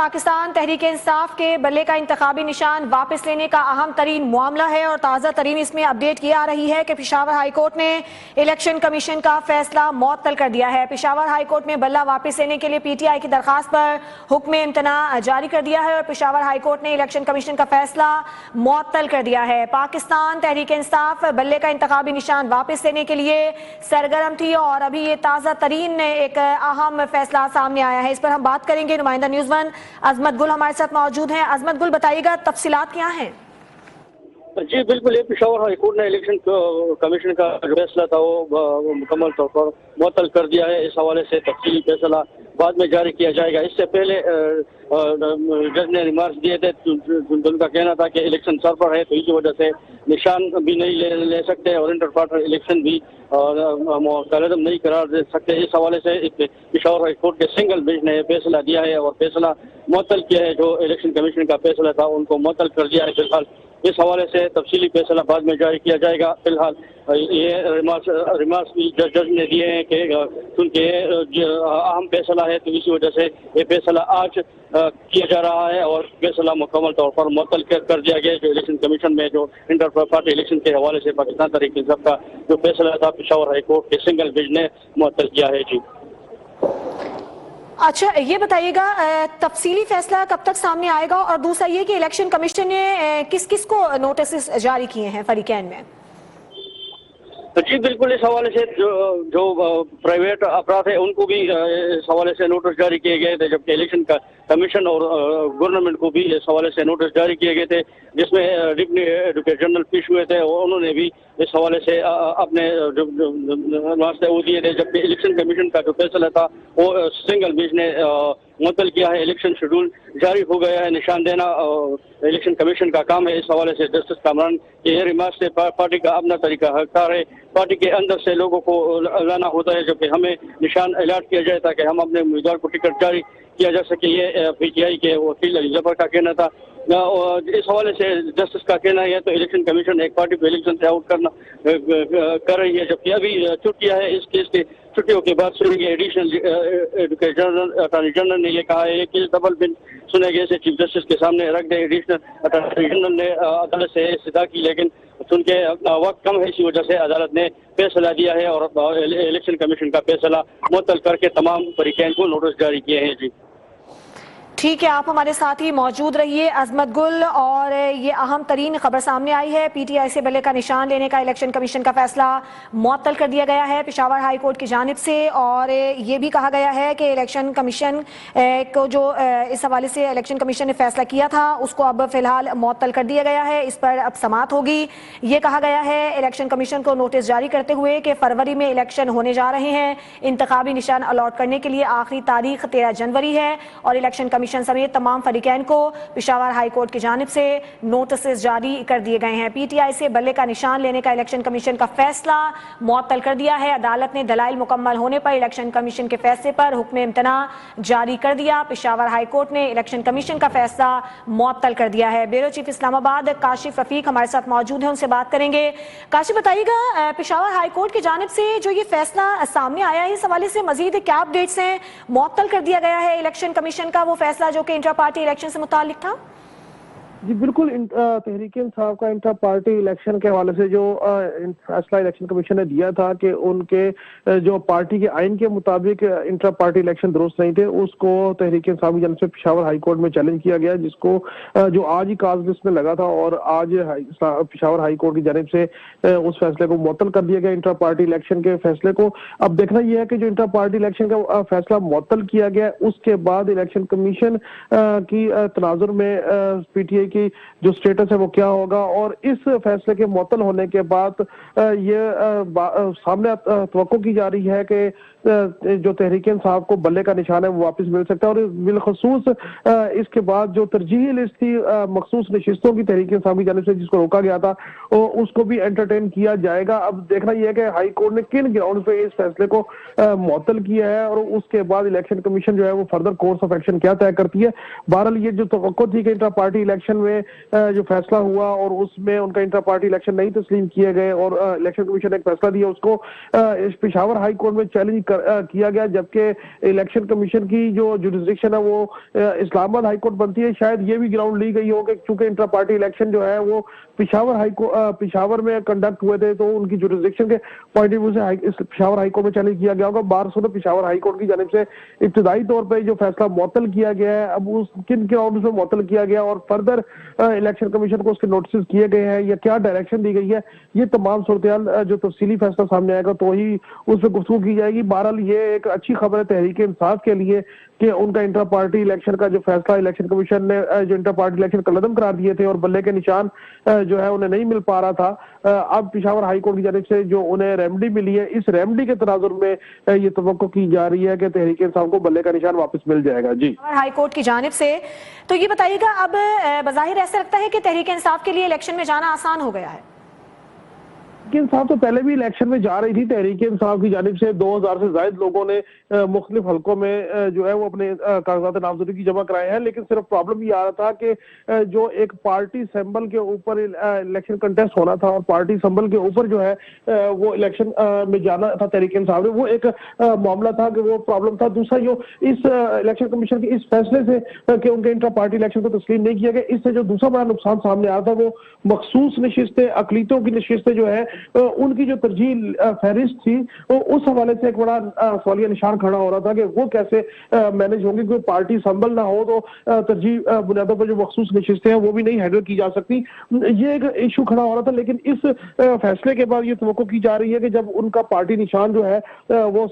पाकिस्तान तहरीक इंसाफ के बल्ले का इंतखाबी निशान वापस लेने का अहम तरीन मामला है और ताज़ा तरीन इसमें अपडेट ये आ रही है कि पेशावर हाई कोर्ट ने इलेक्शन कमीशन का फैसला मुअत्तल कर दिया है। पेशावर हाई कोर्ट ने बल्ला वापस लेने के लिए पीटीआई की दरखास्त पर हुक्म इम्तना जारी कर दिया है और पेशावर हाई कोर्ट ने इलेक्शन कमीशन का फैसला मुअत्तल कर दिया है। पाकिस्तान तहरीक इंसाफ बल्ले का इंतखाबी निशान वापस लेने के लिए सरगर्म थी और अभी ये ताज़ा तरीन एक अहम फैसला सामने आया है। इस पर हम बात करेंगे। नुमाइंदा न्यूज़ वन अजमत गुल हमारे साथ मौजूद हैं। अजमत गुल, बताइएगा तफसीलात क्या हैं? जी बिल्कुल, ये पेशावर हाई कोर्ट ने इलेक्शन कमीशन का जो फैसला था वो मुकम्मल तौर पर मुअत्तल कर दिया है। इस हवाले से तफसीली फैसला बाद में जारी किया जाएगा। इससे पहले जज ने रिमार्क्स दिए थे, उनका कहना था कि इलेक्शन सर पर है तो इसी वजह से निशान भी नहीं ले सकते और इंटर पार्टी इलेक्शन भी कलदम नहीं करार दे सकते। इस हवाले से पेशावर हाई कोर्ट के सिंगल बेंच ने फैसला दिया है और फैसला मुअत्तल किया है। जो इलेक्शन कमीशन का फैसला था उनको मुअत्तल कर दिया है। फिलहाल इस हवाले से तफसीली फैसला बाद में जारी किया जाएगा। फिलहाल ये रिमार्क्स भी जज ने दिए हैं कि चूंकि अहम फैसला है तो इसी वजह से ये फैसला आज किया जा रहा है और फैसला मुकम्मल तौर पर मुअत्तल कर दिया गया। जो इलेक्शन कमीशन में जो इंटर पार्टी इलेक्शन के हवाले से पाकिस्तान तहरीक इंसाफ का जो फैसला था पेशावर हाई कोर्ट के सिंगल बेंच ने मुअत्तल किया है। जी अच्छा, ये बताइएगा तफसीली फैसला कब तक सामने आएगा और दूसरा ये कि इलेक्शन कमीशन ने किस किस को नोटिस जारी किए हैं फरीकैन में? जी बिल्कुल, इस हवाले से जो प्राइवेट अपराध है उनको भी इस हवाले से नोटिस जारी किए गए थे, जबकि इलेक्शन का कमीशन और गवर्नमेंट को भी इस हवाले से नोटिस जारी किए गए थे, जिसमें डिप्टी एडवोकेट जनरल पेश हुए थे और उन्होंने भी इस हवाले से अपने वास्ते वो दिए थे। जबकि इलेक्शन कमीशन का जो फैसला था वो सिंगल बेंच ने मुअत्तल किया है। इलेक्शन शेड्यूल जारी हो गया है, निशान देना इलेक्शन कमीशन का काम है। इस हवाले से जस्टिस कामरान के रिमार्क से पार्टी का अपना तरीका हकदार है, पार्टी के अंदर से लोगों को लाना होता है, जबकि हमें निशान अलॉट किया जाए ताकि हम अपने उम्मीदवार को टिकट जारी किया जा सके। ये पीटीआई के वकील अली जफर का कहना था। इस हवाले से जस्टिस का कहना है तो इलेक्शन कमीशन एक पार्टी को इलेक्शन से आउट कर रही है, जबकि अभी छुट्टियां है। इस केस के छुट्टियों के बाद सुनेंगे। Additional advocate general attorney general ने यह कहा है कि डबल बेंच सुने गए से चीफ जस्टिस के सामने रख दे। एडिशनल अटॉर्नी जनरल ने अदालत से इस्तदा की, लेकिन चूंकि वक्त कम है इसी वजह से अदालत ने फैसला दिया है और इलेक्शन कमीशन का फैसला मुअत्तल करके तमाम फरीकैन को नोटिस जारी किए हैं। जी ठीक है, आप हमारे साथ ही मौजूद रहिए अजमत गुल। और ये अहम तरीन खबर सामने आई है, पीटीआई से बल्ले का निशान लेने का इलेक्शन कमीशन का फैसला मुअत्तल कर दिया गया है पेशावर हाई कोर्ट की जानिब से। और ये भी कहा गया है कि इलेक्शन कमीशन को जो इस हवाले से इलेक्शन कमीशन ने फैसला किया था उसको अब फिलहाल मुअत्तल कर दिया गया है। इस पर अब समाअत होगी। ये कहा गया है इलेक्शन कमीशन को नोटिस जारी करते हुए कि फरवरी में इलेक्शन होने जा रहे हैं। इंतखाबी निशान अलॉट करने के लिए आखिरी तारीख 13 जनवरी है और इलेक्शन कमीशन समेत तमाम फरीकैन को पेशावर हाई कोर्ट की जानिब से नोटिस जारी कर दिए गए हैं। पीटीआई से बल्ले का निशान लेने का इलेक्शन कमीशन का फैसला मुअत्तल कर दिया है। अदालत ने दलाइल मुकम्मल होने पर इलेक्शन कमीशन के फैसले पर हुक्म इम्तना जारी कर दिया। पेशावर हाई कोर्ट ने इलेक्शन कमीशन का फैसला मुअत्तल कर दिया है। ब्यूरो चीफ इस्लामाबाद काशिफ रफीक हमारे साथ मौजूद है, उनसे बात करेंगे। काशिफ, बताइएगा पेशावर हाई कोर्ट की जानिब से जो ये फैसला सामने आया है इस हवाले से मजीद क्या अपडेट्स हैं? मुअत्तल कर दिया गया है इलेक्शन कमीशन का वो फैसला जो कि इंटर पार्टी इलेक्शन से मुताल्लिक था। जी बिल्कुल, तहरीक इंसाफ का इंटर पार्टी इलेक्शन के हवाले से जो फैसला इलेक्शन कमीशन ने दिया था कि उनके जो पार्टी के आइन के मुताबिक इंटर पार्टी इलेक्शन दुरुस्त नहीं थे, उसको तहरीक इंसाफ की जानिब से पेशावर हाई कोर्ट में चैलेंज किया गया, जिसको जो आज ही काज लिस्ट में लगा था और आज पेशावर हाई कोर्ट की जानिब से उस फैसले को मुअत्तल कर दिया गया इंटर पार्टी इलेक्शन के फैसले को। अब देखना यह है कि जो इंटर पार्टी इलेक्शन का फैसला मुअत्तल किया गया उसके बाद इलेक्शन कमीशन की तनाजुर में पीटीआई की जो स्टेटस है वो क्या होगा और इस फैसले के मुअत्तल होने के बाद ये सामने तवक्को की जा रही है कि जो तहरीक इंसाफ को बल्ले का निशान है वो वापस मिल सकता है और बिलखसूस इसके बाद जो तरजीही लिस्ट थी मखसूस नशिस्तों की तहरीक इंसाफ की जानिब से जिसको रोका गया था उसको भी एंटरटेन किया जाएगा। अब देखना यह है कि हाई कोर्ट ने किन ग्राउंड पे इस फैसले को मुअत्तल किया है और उसके बाद इलेक्शन कमीशन जो है वो फर्दर कोर्स ऑफ एक्शन क्या तय करती है। बहरहाल ये जो तवक्को थी कि इंटर पार्टी इलेक्शन में जो फैसला हुआ और उसमें उनका इंटर पार्टी इलेक्शन नहीं तस्लीम किए गए और इलेक्शन कमीशन ने एक फैसला दिया उसको पेशावर हाई कोर्ट में चैलेंज किया गया, जबकि इलेक्शन कमीशन की जो जुरिसडिक्शन है वो इस्लामाबाद हाईकोर्ट बनती है। शायद ये भी ग्राउंड ली गई हो कि चूंकि इंटर पार्टी इलेक्शन जो है वो पिशावर में कंडक्ट हुए थे, तो उनकी जुरिसडिक्शन के पॉइंट ऑफ व्यू से पिशावर हाईकोर्ट में चैलेंज किया गया होगा। 1200 पिशावर हाईकोर्ट की जानिब से इब्तदाई तौर पर जो फैसला मुअत्तल किया गया है, अब उस किन ग्राउंड में मुअत्तल किया गया और फर्दर इलेक्शन कमीशन को उसके नोटिस किए गए हैं या क्या डायरेक्शन दी गई है, ये तमाम सूरत जो तफसीली फैसला सामने आएगा तो ही उस पर गुफ्तगू की जाएगी। बहरहाल ये एक अच्छी खबर है तहरीक इंसाफ के लिए कि उनका इंटर पार्टी इलेक्शन का जो फैसला इलेक्शन कमीशन ने जो इंटर पार्टी इलेक्शन कलअदम करार दिए थे और बल्ले के निशान जो है उन्हें नहीं मिल पा रहा था, अब पिशावर हाईकोर्ट की जानिब से जो उन्हें रेमडी मिली है, इस रेमडी के तनाजुर में ये तवक्को की जा रही है कि तहरीक इंसाफ को बल्ले का निशान वापस मिल जाएगा। जी, हाईकोर्ट की जानिब से। तो ये बताइएगा, अब बज़ाहिर ऐसा लगता है कि तहरीक इंसाफ के लिए इलेक्शन में जाना आसान हो गया है? इंसाफ तो पहले भी इलेक्शन में जा रही थी तहरीक इंसाफ की जानिब से। 2000 से ज्यादा लोगों ने मुख्तलिफ हलकों में जो है वो अपने कागजात नामजदगी जमा कराए हैं, लेकिन सिर्फ प्रॉब्लम ये आ रहा था कि जो एक पार्टी सिंबल के ऊपर इलेक्शन कंटेस्ट होना था और पार्टी सिंबल के ऊपर जो है वो इलेक्शन में जाना था तहरीक इंसाफ ने, वो एक मामला था कि वो प्रॉब्लम था। दूसरा जो इस इलेक्शन कमीशन के इस फैसले से कि उनके इंटर पार्टी इलेक्शन को तस्लीम नहीं किया गया, इससे जो दूसरा बड़ा नुकसान सामने आ रहा था वो मखसूस नशिस्तें, अकलीतों की नशिस्तें जो है उनकी जो तरजीह फहरिस्त थी वो उस हवाले से एक बड़ा सवालिया निशान खड़ा हो रहा था कि वो कैसे मैनेज होंगी। कोई पार्टी संभल ना हो तो तरजीह बुनियादों पर जो मखसूस नशिस्तें हैं वो भी नहीं हैंडल की जा सकती। ये एक इशू खड़ा हो रहा था, लेकिन इस फैसले के बाद ये तवक्को की जा रही है कि जब उनका पार्टी निशान जो है वो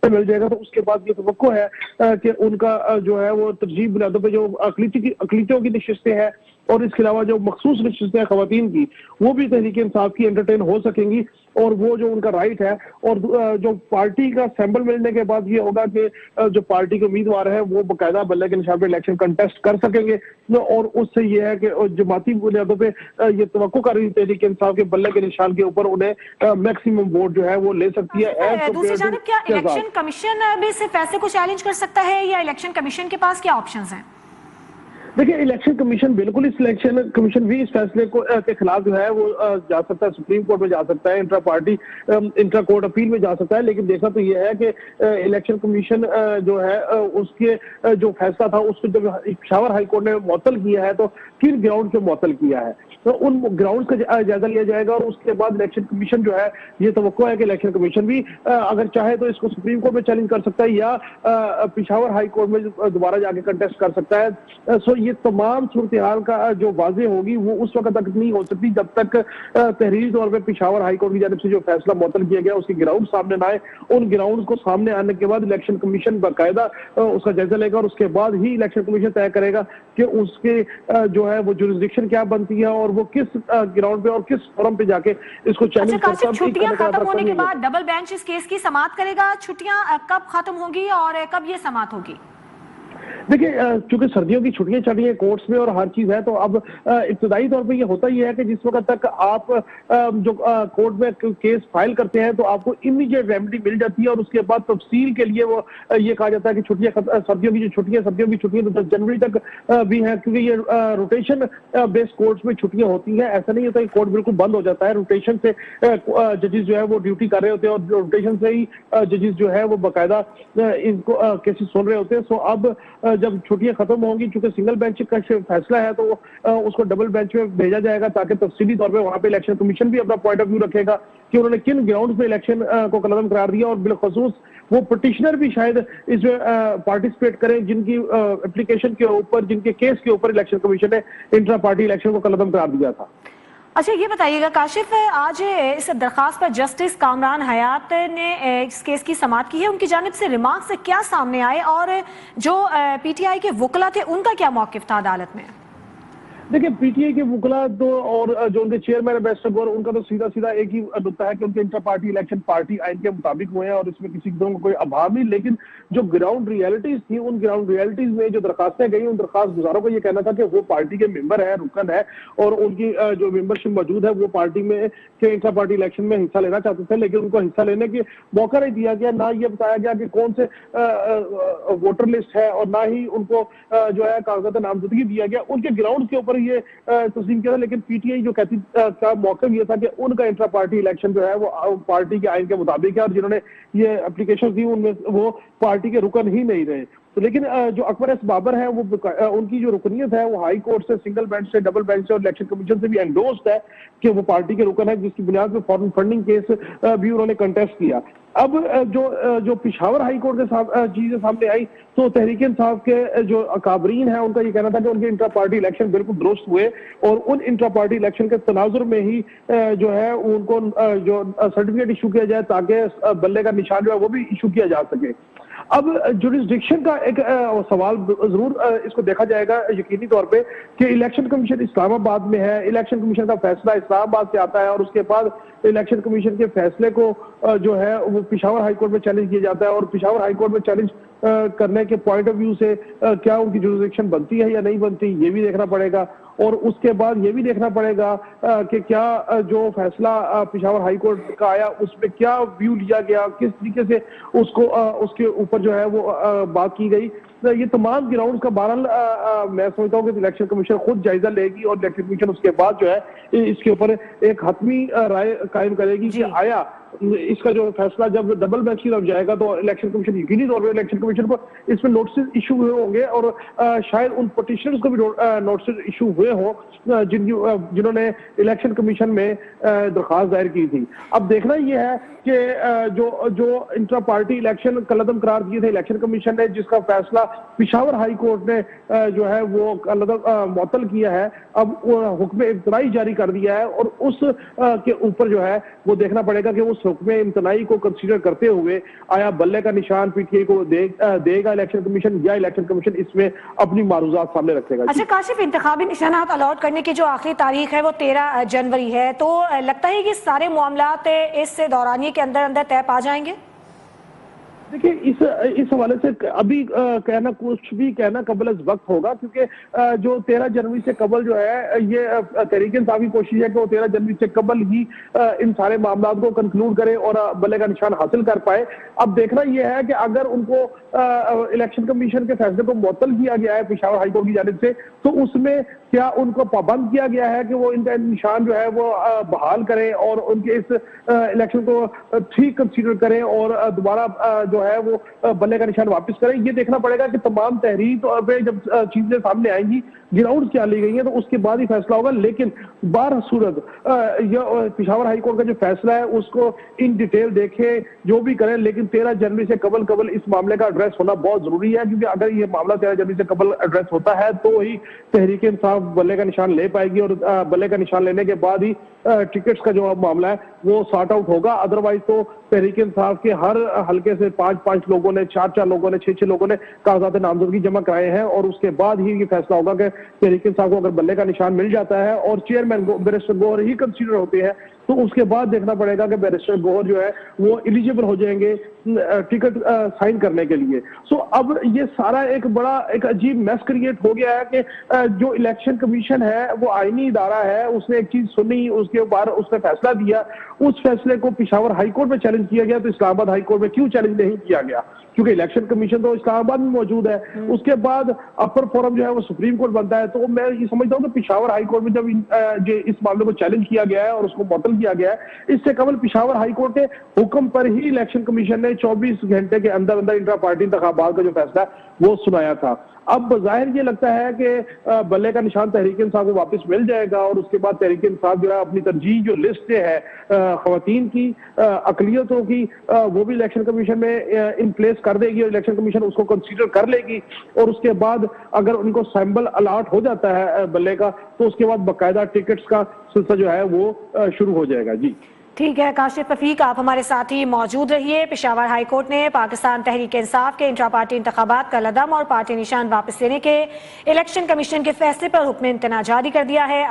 मिल जाएगा तो उसके बाद ये तवक्को है कि उनका जो है वो तरजीह बुनियादों पर जो अकलीतों की नशिस्तें हैं और इसके अलावा जो मखसूस नशिस्तें खवातीन की, वो भी तहरीक इंसाफ की एंटरटेन हो सकेंगी और वो जो उनका राइट है। और जो पार्टी का सैंपल मिलने के बाद ये होगा कि जो पार्टी के उम्मीदवार है वो बाकायदा बल्ले के निशान पर इलेक्शन कंटेस्ट कर सकेंगे और उससे ये है कि जमाती बुनियादों पे ये तवक्को कर रही तहरीक इंसाफ के बल्ले के निशान के ऊपर उन्हें मैक्सिमम वोट जो है वो ले सकती है। दूसरी जानिब क्या इलेक्शन कमीशन भी सिर्फ फैसले को चैलेंज कर सकता है या इलेक्शन कमीशन के पास क्या ऑप्शंस हैं? देखिए, इलेक्शन कमीशन बिल्कुल इस इलेक्शन कमीशन भी इस फैसले को के खिलाफ जो है वो जा सकता है, सुप्रीम कोर्ट में जा सकता है, intra party intra court appeal में जा सकता है। लेकिन देखा तो ये है कि इलेक्शन कमीशन जो है उसके जो फैसला था उसको जब पेशावर हाई कोर्ट ने मुअत्तल किया है तो किन ग्राउंड पे मुअत्तल किया है, तो उन ग्राउंड का जायजा लिया जाएगा और उसके बाद इलेक्शन कमीशन जो है ये तवक्को है कि इलेक्शन कमीशन भी अगर चाहे तो इसको सुप्रीम कोर्ट में चैलेंज कर सकता है या पेशावर हाई कोर्ट में दोबारा जाके कंटेस्ट कर सकता है। सो ये तमाम सूरत हाल का जो वाज़ेह होगी वो उस वक्त तक नहीं हो सकती जब तक तहरीरी तौर पर पेशावर हाई कोर्ट की जानिब से जो फैसला मुअत्तल किया गया उसके ग्राउंड सामने ना आए। उन ग्राउंड को सामने आने के बाद इलेक्शन कमीशन बाकायदा उसका जायजा लेगा और उसके बाद ही इलेक्शन कमीशन तय करेगा कि उसके जो है वो जुरिसडिक्शन क्या बनती है और वो किस ग्राउंड पे और किस फोरम पे जाके इसको चैलेंज करता है। छुट्टियां खत्म होने के बाद डबल बेंच इस केस की समाअत करेगा। छुट्टियां कब खत्म होंगी और कब ये समाअत होगी? देखिए, चूंकि सर्दियों की छुट्टियां चल रही है कोर्ट्स में और हर चीज है, तो अब इब्तदाई तौर पे ये होता ही है कि जिस वक्त तक आप जो कोर्ट में केस फाइल करते हैं तो आपको इमीडिएट रेमेडी मिल जाती है और उसके बाद तफसील के लिए वो ये कहा जाता है कि छुट्टियां सर्दियों की जो छुट्टियां सर्दियों की छुट्टियां तो 10 जनवरी तक भी है, क्योंकि ये रोटेशन बेस्ड कोर्ट्स में छुट्टियां होती हैं। ऐसा नहीं होता कि कोर्ट बिल्कुल बंद हो जाता है, रोटेशन से जजेस जो है वो ड्यूटी कर रहे होते हैं और रोटेशन से ही जजेस जो है वो बाकायदा इनको केसेस सुन रहे होते हैं। सो अब जब छुट्टियां खत्म होंगी, चूंकि सिंगल बेंच का फैसला है तो उसको डबल बेंच में भेजा जाएगा ताकि तफसीली तौर पे वहां पे इलेक्शन कमीशन भी अपना पॉइंट ऑफ व्यू रखेगा कि उन्होंने किन ग्राउंड पे इलेक्शन को कलअदम करार दिया और बिलखसूस वो पिटिशनर भी शायद इसमें पार्टिसिपेट करें जिनकी एप्लीकेशन के ऊपर, जिनके केस के ऊपर इलेक्शन कमीशन ने इंट्रा पार्टी इलेक्शन को कलअदम करार दिया था। अच्छा, ये बताइएगा काशिफ, आज इस दरखास्त पर जस्टिस कामरान हयात ने इस केस की समाअत की है, उनकी जानिब से रिमार्क से क्या सामने आए और जो पीटीआई के वकला थे उनका क्या मौकिफ था अदालत में? देखिए, पीटीआई के वकला तो और जो उनके चेयरमैन है बैरिस्टर गौर, उनका तो सीधा सीधा एक ही नुक्ता है कि उनके इंटर पार्टी इलेक्शन पार्टी आइन के मुताबिक हुए हैं और इसमें किसी किस्म का कोई अभाव नहीं। लेकिन जो ग्राउंड रियलिटीज थी, उन ग्राउंड रियलिटीज में जो दरखास्तें गई, उन दरखास्त गुजारों को ये कहना था कि वो पार्टी के मेंबर है, रुकन है और उनकी जो मेंबरशिप मौजूद है वो पार्टी में के इंटर पार्टी इलेक्शन में हिस्सा लेना चाहते थे, लेकिन उनको हिस्सा लेने के मौका नहीं दिया गया। ना ये बताया गया कि कौन से वोटर लिस्ट है और ना ही उनको जो है कागजात नामजदगी दिया गया। उनके ग्राउंड के ऊपर ये तस्लीम किया था, लेकिन पीटीआई जो कहती का मौका ये था कि उनका इंट्रा पार्टी इलेक्शन जो है वो पार्टी के आइन के मुताबिक है, और जिन्होंने ये एप्लीकेशन दी उनमें वो पार्टी के रुकन ही नहीं रहे। तो लेकिन जो अकबर एस बाबर है वो उनकी जो रुकनीत है वो हाई कोर्ट से, सिंगल बेंच से, डबल बेंच से और इलेक्शन कमीशन से भी एंडोर्स्ड है कि वो पार्टी के रुकन है, जिसकी बुनियाद पर फॉरेन फंडिंग केस भी उन्होंने कंटेस्ट किया। अब जो पिशावर हाई कोर्ट के चीजें सामने आई तो तहरीक इंसाफ के जो अकाबरीन है उनका ये कहना था कि उनके इंट्रा पार्टी इलेक्शन बिल्कुल दुरुस्त हुए, और उन इंट्रा पार्टी इलेक्शन के तनाजुर में ही जो है उनको जो सर्टिफिकेट इशू किया जाए ताकि बल्ले का निशान जो है वो भी इशू किया जा सके। अब जुरिस्डिक्शन का एक सवाल जरूर इसको देखा जाएगा यकीनी तौर पे कि इलेक्शन कमीशन इस्लामाबाद में है, इलेक्शन कमीशन का फैसला इस्लामाबाद से आता है, और उसके बाद इलेक्शन कमीशन के फैसले को जो है वो पिशावर हाई कोर्ट में चैलेंज किया जाता है, और पिशावर हाई कोर्ट में चैलेंज करने के पॉइंट ऑफ व्यू से क्या उनकी जुरिस्डिक्शन बनती है या नहीं बनती, ये भी देखना पड़ेगा। और उसके बाद ये भी देखना पड़ेगा कि क्या जो फैसला पिशावर हाई कोर्ट का आया उसमें क्या व्यू लिया गया, किस तरीके से उसको उसके ऊपर जो है वो बात की गई। ये तमाम ग्राउंड का बहरहाल मैं समझता हूँ कि इलेक्शन कमीशन खुद जायजा लेगी, और इलेक्शन कमीशन उसके बाद जो है इसके ऊपर एक हतमी राय कायम करेगी कि आया इसका जो फैसला जब डबल बेंच की तरफ जाएगा तो इलेक्शन कमीशन यकीनी तौर पर इलेक्शन कमीशन को इसमें नोटिस इशू हुए होंगे, और शायद उन पटिशनर्स को भी नोटिस इशू हुए हों जिन्होंने इलेक्शन कमीशन में दरखास्त दायर की थी। अब देखना यह है कि जो इंट्रा पार्टी इलेक्शन कलअदम करार दिए थे इलेक्शन कमीशन ने, जिसका फैसला पिशावर हाई कोर्ट ने जो है वो कलअदम मुअत्तल किया है, अब हुक्म इम्तनाई जारी कर दिया है, और उस के ऊपर जो है वो देखना पड़ेगा कि उस हुक्म इम्तनाई को कंसीडर करते हुए आया बल्ले का निशान पीटीआई को देगा इलेक्शन कमीशन, या इलेक्शन कमीशन इसमें अपनी मारूजात सामने रखेगा। अच्छा काशिफ, इंतखाबी निशानात अलॉट करने की जो आखिरी तारीख है वो 13 जनवरी है, तो लगता है कि सारे मामलात इस दौरानिये के अंदर अंदर तय पा जाएंगे? देखिए इस हवाले से अभी कुछ भी कहना कबल अज वक्त होगा, क्योंकि जो 13 जनवरी से कबल जो है ये तहरीक इंसाफ की कोशिश है कि वो 13 जनवरी से कबल ही इन सारे मामलों को कंक्लूड करे और बल्ले का निशान हासिल कर पाए। अब देखना यह है कि अगर उनको इलेक्शन कमीशन के फैसले को मुअत्तल किया गया है पिशावर हाई कोर्ट की जानिब से, तो उसमें क्या उनको पाबंद किया गया है कि वो इनका निशान जो है वो बहाल करें और उनके इस इलेक्शन को ठीक कंसीडर करें और दोबारा जो है वो बल्ले का निशान वापस करें। ये देखना पड़ेगा कि तमाम तहरीर तौर पे जब चीजें सामने आएंगी, ग्राउंड क्या ली गई है, तो उसके बाद ही फैसला होगा। लेकिन बार सूरत पिशावर हाई कोर्ट का जो फैसला है उसको इन डिटेल देखें, जो भी करें, लेकिन 13 जनवरी से कबल इस मामले का एड्रेस होना बहुत जरूरी है, क्योंकि अगर ये मामला 13 जनवरी से कबल एड्रेस होता है तो ही तहरीक इंसाफ बल्ले का निशान ले पाएगी, और बल्ले का निशान लेने के बाद ही टिकट्स का जो मामला है वो सॉर्ट आउट होगा। अदरवाइज तो तहरीक इंसाफ के हर हल्के से 5-5 लोगों ने, 4-4 लोगों ने, 6-6 लोगों ने कागजात नामजदगी जमा कराए हैं, और उसके बाद ही ये फैसला होगा कि तहरीक इंसाफ को अगर बल्ले का निशान मिल जाता है और चेयरमैन बैरिस्टर गोहर ही कंसीडर होते हैं, तो उसके बाद देखना पड़ेगा कि बैरिस्टर गोहर जो है वो एलिजिबल हो जाएंगे टिकट साइन करने के लिए। सो अब ये सारा एक अजीब मैस क्रिएट हो गया है कि जो इलेक्शन कमीशन है वो आईनी इदारा है, उसने एक चीज सुनी, उसके ऊपर उसने फैसला दिया, उस फैसले को पिशावर हाई कोर्ट में चैलेंज किया गया, तो इस्लामाबाद हाई कोर्ट में क्यों चैलेंज नहीं किया गया? क्योंकि इलेक्शन कमीशन तो इस्लामाबाद में मौजूद है, उसके बाद अपर फोरम जो है वो सुप्रीम कोर्ट बनता है। तो मैं ये समझता हूँ कि पिशावर हाई कोर्ट में जब इस मामले को चैलेंज किया गया है और उसको मुअत्तल किया गया है, इससे कबल पिशावर हाई कोर्ट के हुक्म पर ही इलेक्शन कमीशन ने 24 घंटे के अंदर अंदर इंट्रा पार्टी इंतखाबात का जो फैसला वो सुनाया था। अब जाहिर ये लगता है कि बल्ले का निशान तहरीक इंसाफ को वापस मिल जाएगा, और उसके बाद तहरीक इंसाफ जो है अपनी तरजीह जो लिस्ट है खवातीन की, अकलियतों की, वो भी इलेक्शन कमीशन में इन प्लेस कर देगी, और इलेक्शन कमीशन उसको कंसीडर कर लेगी, और उसके बाद अगर उनको सैंपल अलॉट हो जाता है बल्ले का, तो उसके बाद बाकायदा टिकट्स का सिलसिला जो है वो शुरू हो जाएगा। जी ठीक है काशिफ रफीक, आप हमारे साथ ही मौजूद रहिए। पेशावर हाई कोर्ट ने पाकिस्तान तहरीक इंसाफ के इंट्रा पार्टी इंतखाबात का लदम और पार्टी निशान वापस लेने के इलेक्शन कमीशन के फैसले पर हुक्म इम्तना जारी कर दिया है।